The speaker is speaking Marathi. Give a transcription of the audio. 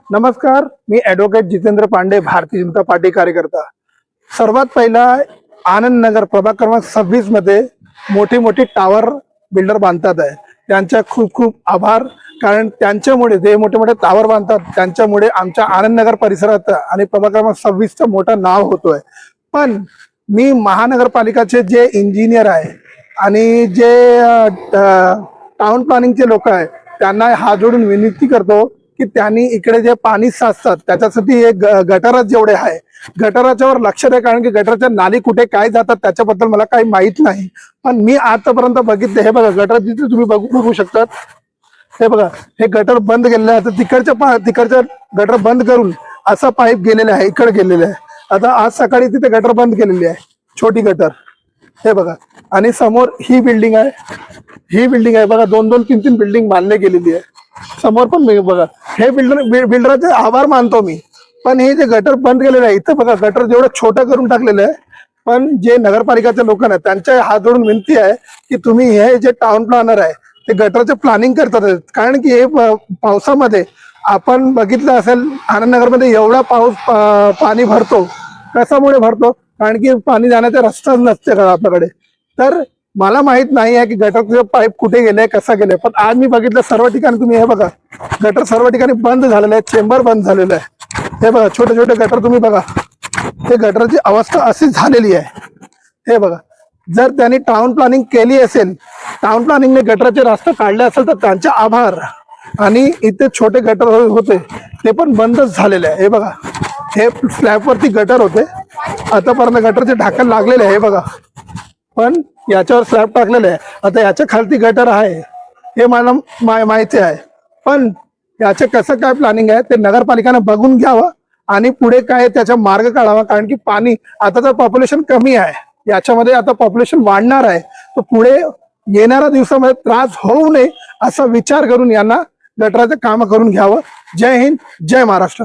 नमस्कार, मी ॲडव्होकेट जितेंद्र पांडे, भारतीय जनता पार्टी कार्यकर्ता। सर्वात पहिला आनंद नगर प्रभाग क्रमांक 26 मध्ये मोठी मोठी टावर बिल्डर बांधतात आहे, त्यांचा खूप खूप आभार। कारण त्यांच्यामुळे जे मोठे मोठे टावर बांधतात त्यांच्यामुळे आमच्या आनंद नगर परिसरात आणि प्रभाग क्रमांक 26चं मोठं नाव होतोय। पण मी महानगरपालिकाचे जे इंजिनियर आहे आणि जे टाउन प्लॅनिंगचे लोक आहे त्यांना हात जोडून विनंती करतो की त्यांनी इकडे जे पाणी साचतात त्याच्यासाठी एक गटार जेवढे आहे गटाराच्यावर लक्ष द्या। कारण की गटारच्या नाली कुठे काय जातात त्याच्याबद्दल मला काही माहित नाही, पण मी आतापर्यंत बघितले। हे बघा गटार जिथे तुम्ही बघू शकतात, हे बघा हे गटर बंद केलेलं आहे। आता तिकडच्या गटर बंद करून असा पाईप गेलेला आहे, इकडे गेलेला आहे। आता आज सकाळी तिथे गटर बंद केलेली आहे, छोटी गटर। हे बघा, आणि समोर ही बिल्डिंग आहे बघा, 2-2, 3-3 बिल्डिंग बांधली गेलेली आहे। समोर पण बघा, हे बिल्डराचे आभार मानतो मी। पण हे जे गटर बंद केलेलं आहे, इथं बघा गटर जेवढं छोटं करून टाकलेलं आहे। पण जे नगरपालिकाचे लोक आहेत त्यांच्या हात जोडून विनंती आहे की तुम्ही हे जे टाउन प्लॅनर आहे ते गटरचे प्लॅनिंग करतात। कारण की हे पावसामध्ये आपण बघितलं असेल, आनंदनगरमध्ये एवढा पाऊस पाणी भरतो। कशामुळे भरतो? कारण की पाणी जाण्याचा रस्ताच नसते का आपल्याकडे। तर मला माहित नाही आहे की गटरचे पाईप कुठे गेले, कसा गेले, पण आज मी बघितलं सर्व ठिकाणी। तुम्ही हे बघा, गटर सर्व ठिकाणी बंद झालेलं आहे, चेंबर बंद झालेलं आहे। हे बघा छोटे छोटे गटर तुम्ही बघा, हे गटरची अवस्था अशी झालेली आहे। हे बघा, जर त्यांनी टाउन प्लॅनिंग केली असेल, टाउन प्लॅनिंगने गटरचे रस्ते काढले असेल तर त्यांचे आभार। आणि इथे छोटे गटर होते ते पण बंदच झालेले आहे। हे बघा, हे स्लॅबवरती गटर होते, आतापर्यंत गटरचे ढाकण लागलेले आहे। हे बघा, पण याच्यावर स्लॅब टाकलेलं आहे। आता याच्या खालती गटर आहे हे मला माहिती आहे, पण याचे कसं काय प्लॅनिंग आहे ते नगरपालिकाने बघून घ्यावं आणि पुढे काय त्याचा मार्ग काढावा। कारण की पाणी आता तर पॉप्युलेशन कमी आहे, याच्यामध्ये आता पॉप्युलेशन वाढणार आहे, तर पुढे येणाऱ्या दिवसामध्ये त्रास होऊ नये असा विचार करून यांना गटराचं काम करून घ्यावं। जय हिंद, जय महाराष्ट्र।